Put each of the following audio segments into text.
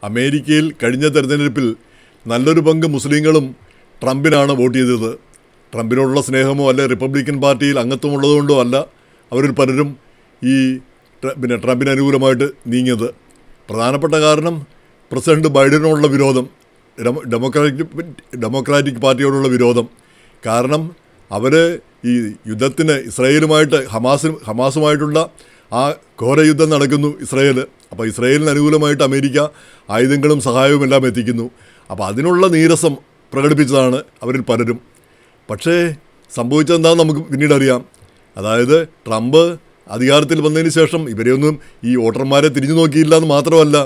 അമേരിക്കയിൽ കഴിഞ്ഞ തെരഞ്ഞെടുപ്പിൽ നല്ലൊരു പങ്ക് മുസ്ലിങ്ങളും ട്രംപിനാണ് വോട്ട് ചെയ്തത്. ട്രംപിനോടുള്ള സ്നേഹമോ അല്ല റിപ്പബ്ലിക്കൻ പാർട്ടിയിൽ അംഗത്വമുള്ളതുകൊണ്ടോ അല്ല അവരിൽ പലരും ഈ ട്രംപിന് അനുകൂലമായിട്ട് നീങ്ങിയത്. പ്രധാനപ്പെട്ട കാരണം പ്രസിഡന്റ് ബൈഡനോടുള്ള വിരോധം, ഡെമോക്രാറ്റിക് പാർട്ടിയോടുള്ള വിരോധം. കാരണം അവർ ഈ യുദ്ധത്തിന് ഇസ്രായേലുമായിട്ട് ഹമാസുമായിട്ടുള്ള ആ ഘോര യുദ്ധം നടക്കുന്നു ഇസ്രായേൽ. അപ്പോൾ ഇസ്രായേലിന് അനുകൂലമായിട്ട് അമേരിക്ക ആയുധങ്ങളും സഹായവും എല്ലാം എത്തിക്കുന്നു. അപ്പോൾ അതിനുള്ള നീരസം പ്രകടിപ്പിച്ചതാണ് അവരിൽ പലരും. പക്ഷേ സംഭവിച്ചതെന്താണെന്ന് നമുക്ക് പിന്നീട് അറിയാം. അതായത് ട്രംപ് അധികാരത്തിൽ വന്നതിന് ശേഷം ഇവരെയൊന്നും ഈ വോട്ടർമാരെ തിരിഞ്ഞു നോക്കിയില്ല എന്ന് മാത്രമല്ല,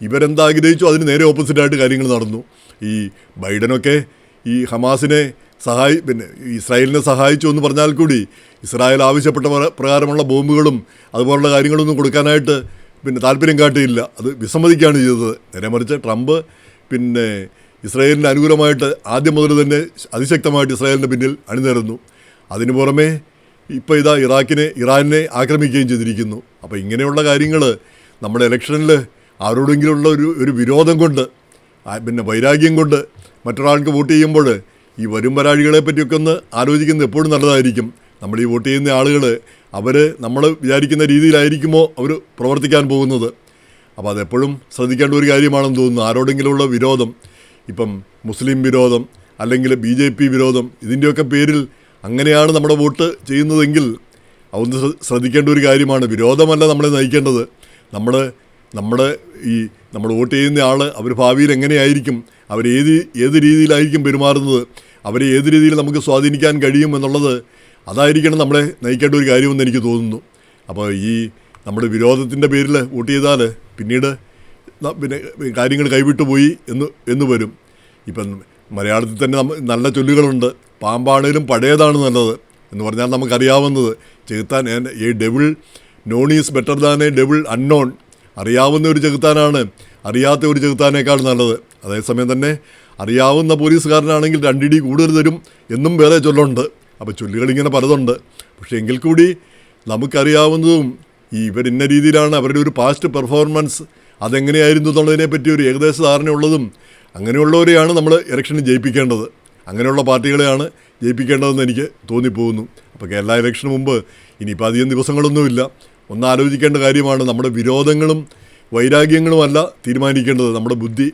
ഇവരെന്താഗ്രഹിച്ചു അതിന് നേരെ ഓപ്പോസിറ്റായിട്ട് കാര്യങ്ങൾ നടന്നു. ഈ ബൈഡനൊക്കെ ഈ ഹമാസിനെ ഇസ്രായേലിനെ സഹായിച്ചു എന്ന് പറഞ്ഞാൽ കൂടി ഇസ്രായേൽ ആവശ്യപ്പെട്ട പ്രകാരമുള്ള ബോംബുകളും അതുപോലുള്ള കാര്യങ്ങളൊന്നും കൊടുക്കാനായിട്ട് താല്പര്യം കാട്ടിയില്ല. അത് വിസമ്മതിക്കുകയാണ് ചെയ്തത്. നേരെ മറിച്ച് ട്രംപ് ഇസ്രായേലിന് അനുകൂലമായിട്ട് ആദ്യം മുതൽ തന്നെ അതിശക്തമായിട്ട് ഇസ്രായേലിൻ്റെ പിന്നിൽ അണിനിരന്നു. അതിനു പുറമെ ഇപ്പോൾ ഇറാനെ ആക്രമിക്കുകയും ചെയ്തിരിക്കുന്നു. അപ്പോൾ ഇങ്ങനെയുള്ള കാര്യങ്ങൾ നമ്മുടെ ഇലക്ഷനിൽ ആരോടെങ്കിലുള്ള ഒരു വിരോധം കൊണ്ട് വൈരാഗ്യം കൊണ്ട് മറ്റൊരാൾക്ക് വോട്ട് ചെയ്യുമ്പോൾ ഈ വരും വരാഴികളെ പറ്റിയൊക്കെ ഒന്ന് ആലോചിക്കുന്നത് എപ്പോഴും നല്ലതായിരിക്കും. നമ്മൾ ഈ വോട്ട് ചെയ്യുന്ന ആളുകൾ നമ്മൾ വിചാരിക്കുന്ന രീതിയിലായിരിക്കുമോ അവർ പ്രവർത്തിക്കാൻ പോകുന്നത്. അപ്പോൾ അതെപ്പോഴും ശ്രദ്ധിക്കേണ്ട ഒരു കാര്യമാണെന്ന് തോന്നുന്നു. ആരോടെങ്കിലുള്ള വിരോധം, ഇപ്പം മുസ്ലിം വിരോധം അല്ലെങ്കിൽ BJP വിരോധം, ഇതിൻ്റെയൊക്കെ പേരിൽ അങ്ങനെയാണ് നമ്മുടെ വോട്ട് ചെയ്യുന്നതെങ്കിൽ അതൊന്ന് ശ്രദ്ധിക്കേണ്ട ഒരു കാര്യമാണ്. വിരോധമല്ല നമ്മളെ നയിക്കേണ്ടത്. നമ്മൾ വോട്ട് ചെയ്യുന്ന ആൾ അവർ ഭാവിയിൽ എങ്ങനെയായിരിക്കും, ഏത് രീതിയിലായിരിക്കും പെരുമാറുന്നത്, അവരെ ഏത് രീതിയിൽ നമുക്ക് സ്വാധീനിക്കാൻ കഴിയും എന്നുള്ളത് അതായിരിക്കണം നമ്മളെ നയിക്കേണ്ട ഒരു കാര്യമെന്ന് എനിക്ക് തോന്നുന്നു. അപ്പോൾ നമ്മുടെ വിരോധത്തിൻ്റെ പേരിൽ വോട്ട് ചെയ്താൽ പിന്നീട് കാര്യങ്ങൾ കൈവിട്ടു പോയി എന്ന് വരും. ഇപ്പം മലയാളത്തിൽ തന്നെ നല്ല ചൊല്ലുകളുണ്ട്. പാമ്പാണേലും പഴയതാണ് നല്ലത് എന്ന് പറഞ്ഞാൽ നമുക്കറിയാവുന്നത്. ചെകുത്താൻ a devil known is better than a devil unknown. അറിയാവുന്ന ഒരു ചെകുത്താനാണ് അറിയാത്ത ഒരു ചെകുത്താനേക്കാൾ നല്ലത്. അതേസമയം തന്നെ അറിയാവുന്ന പോലീസുകാരനാണെങ്കിൽ 2 ഇടി കൂടുതൽ തരും എന്നും വേറെ ചൊല്ലുണ്ട്. അപ്പോൾ ചൊല്ലുകളിങ്ങനെ പലതുണ്ട്. പക്ഷേ എങ്കിൽ കൂടി നമുക്കറിയാവുന്നതും ഇവരിന്ന രീതിയിലാണ് അവരുടെ ഒരു പാസ്റ്റ് പെർഫോമൻസ് അതെങ്ങനെയായിരുന്നു എന്നുള്ളതിനെപ്പറ്റി ഒരു ഏകദേശ ധാരണയുള്ളതും അങ്ങനെയുള്ളവരെയാണ് നമ്മൾ ഇലക്ഷനിൽ ജയിപ്പിക്കേണ്ടത്. അങ്ങനെയുള്ള പാർട്ടികളെയാണ് ജയിപ്പിക്കേണ്ടതെന്ന് എനിക്ക് തോന്നിപ്പോകുന്നു. അപ്പോൾ കേരള ഇലക്ഷന് മുമ്പ് ഇനിയിപ്പോൾ അധികം ദിവസങ്ങളൊന്നുമില്ല. ഒന്നാലോചിക്കേണ്ട കാര്യമാണ്. നമ്മുടെ വിരോധങ്ങളും വൈരാഗ്യങ്ങളുമല്ല തീരുമാനിക്കേണ്ടത്. നമ്മുടെ ബുദ്ധി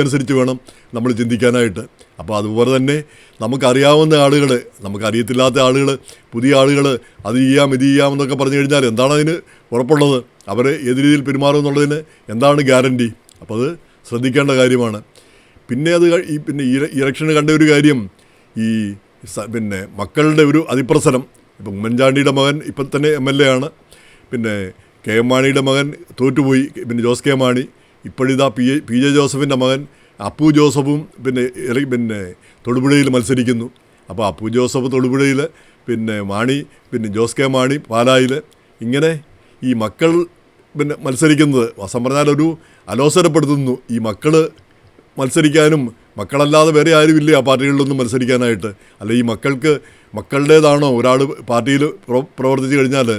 അനുസരിച്ച് വേണം നമ്മൾ ചിന്തിക്കാനായിട്ട്. അപ്പോൾ അതുപോലെ തന്നെ നമുക്കറിയാവുന്ന ആളുകൾ, നമുക്കറിയത്തില്ലാത്ത ആളുകൾ, പുതിയ ആളുകൾ അത് ചെയ്യാം ഇത് ചെയ്യാം എന്നൊക്കെ പറഞ്ഞു കഴിഞ്ഞാൽ എന്താണ് അതിന് ഉറപ്പുള്ളത്? അവർ ഏത് രീതിയിൽ പെരുമാറും എന്നുള്ളതിന് എന്താണ് ഗ്യാരണ്ടി? അപ്പോൾ അത് ശ്രദ്ധിക്കേണ്ട കാര്യമാണ്. പിന്നെ ഈ ഇലക്ഷന് കണ്ട ഒരു കാര്യം മക്കളുടെ ഒരു അതിപ്രസരം. ഇപ്പം ഉമ്മൻചാണ്ടിയുടെ മകൻ ഇപ്പം തന്നെ MLA ആണ്. KM മാണിയുടെ മകൻ തോറ്റുപോയി, ജോസ് കെ മാണി. ഇപ്പോഴിതാ PJ ജോസഫിൻ്റെ മകൻ അപ്പു ജോസഫും തൊടുപുഴയിൽ മത്സരിക്കുന്നു. അപ്പോൾ അപ്പു ജോസഫ് തൊടുപുഴയിൽ, മാണി ജോസ് കെ മാണി പാലായിൽ. ഇങ്ങനെ ഈ മക്കൾ മത്സരിക്കുന്നത് വസം പറഞ്ഞാൽ ഒരു അലോസരപ്പെടുത്തുന്നു. ഈ മക്കൾ മത്സരിക്കാനും മക്കളല്ലാതെ വേറെ ആരുമില്ലേ ആ പാർട്ടികളിലൊന്നും മത്സരിക്കാനായിട്ട്. അല്ല, ഈ മക്കളുടേതാണോ ഒരാൾ പാർട്ടിയിൽ പ്രവർത്തിച്ചു കഴിഞ്ഞാൽ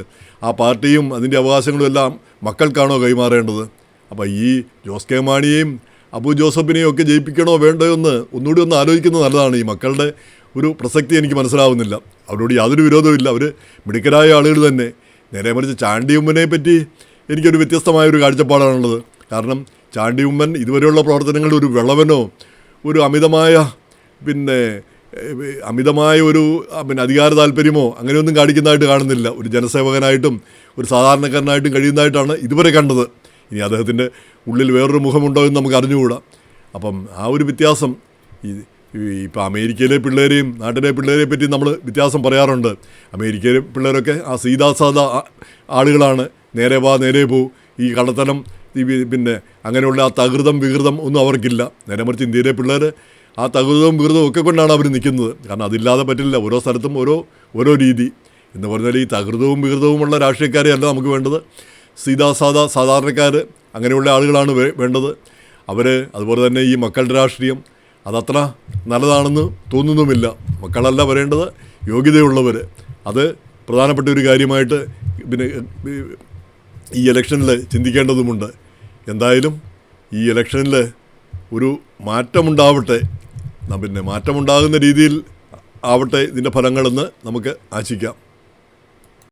ആ പാർട്ടിയും അതിൻ്റെ അവകാശങ്ങളും എല്ലാം മക്കൾക്കാണോ കൈമാറേണ്ടത്? അപ്പോൾ ഈ ജോസ് കെ മാണിയെയും അബു ജോസഫിനെയും ഒക്കെ ജയിപ്പിക്കണോ വേണ്ടയോ എന്ന് ഒന്നുകൂടി ഒന്ന് ആലോചിക്കുന്നത് നല്ലതാണ്. ഈ മക്കളുടെ ഒരു പ്രസക്തി എനിക്ക് മനസ്സിലാവുന്നില്ല. അവരോട് യാതൊരു വിരോധമില്ല, അവർ മിടുക്കരായ ആളുകൾ തന്നെ. നേരെ മറിച്ച് ചാണ്ടി ഉമ്മനെ പറ്റി എനിക്കൊരു വ്യത്യസ്തമായൊരു കാഴ്ചപ്പാടാണുള്ളത്. കാരണം ചാണ്ടി ഉമ്മൻ ഇതുവരെയുള്ള പ്രവർത്തനങ്ങളുടെ ഒരു വിളവനോ ഒരു അമിതമായ ഒരു അധികാര താല്പര്യമോ അങ്ങനെയൊന്നും കാണിക്കുന്നതായിട്ട് കാണുന്നില്ല. ഒരു ജനസേവകനായിട്ടും ഒരു സാധാരണക്കാരനായിട്ടും കഴിയുന്നതായിട്ടാണ് ഇതുവരെ കണ്ടത്. ഇനി അദ്ദേഹത്തിൻ്റെ ഉള്ളിൽ വേറൊരു മുഖമുണ്ടോ എന്ന് നമുക്ക് അറിഞ്ഞുകൂടാ. അപ്പം ആ ഒരു വ്യത്യാസം ഇപ്പോൾ അമേരിക്കയിലെ പിള്ളേരെയും നാട്ടിലെ പിള്ളേരെ പറ്റി നമ്മൾ വ്യത്യാസം പറയാറുണ്ട്. അമേരിക്കയിലെ പിള്ളേരൊക്കെ ആ സീതാസാദാ ആളുകളാണ്. നേരെ വാ നേരെ പോ, ഈ കള്ളത്തനം അങ്ങനെയുള്ള ആ തകൃതം വികൃതം ഒന്നും അവർക്കില്ല. നേരെ മറിച്ച് ഇന്ത്യയിലെ പിള്ളേർ ആ തകൃതവും വികൃതവും ഒക്കെ കൊണ്ടാണ് അവർ നിൽക്കുന്നത്. കാരണം അതില്ലാതെ പറ്റില്ല. ഓരോ സ്ഥലത്തും ഓരോ രീതി എന്ന് പറഞ്ഞാൽ ഈ തകൃതവും വികൃതവുമുള്ള രാഷ്ട്രീയക്കാരെയല്ല നമുക്ക് വേണ്ടത്. സാധാരണക്കാർ അങ്ങനെയുള്ള ആളുകളാണ് വേണ്ടത്. അതുപോലെ തന്നെ ഈ മക്കളുടെ രാഷ്ട്രീയം അതത്ര നല്ലതാണെന്ന് തോന്നുന്നുമില്ല. മക്കളല്ല വരേണ്ടത്, യോഗ്യതയുള്ളവർ. അത് പ്രധാനപ്പെട്ട ഒരു കാര്യമായിട്ട് ഈ ഇലക്ഷനിൽ ചിന്തിക്കേണ്ടതുമുണ്ട്. എന്തായാലും ഈ ഇലക്ഷനിൽ ഒരു മാറ്റമുണ്ടാവട്ടെ, പിന്നെ മാറ്റമുണ്ടാകുന്ന രീതിയിൽ ആവട്ടെ ഇതിൻ്റെ ഫലങ്ങളെന്ന് നമുക്ക് ആശിക്കാം.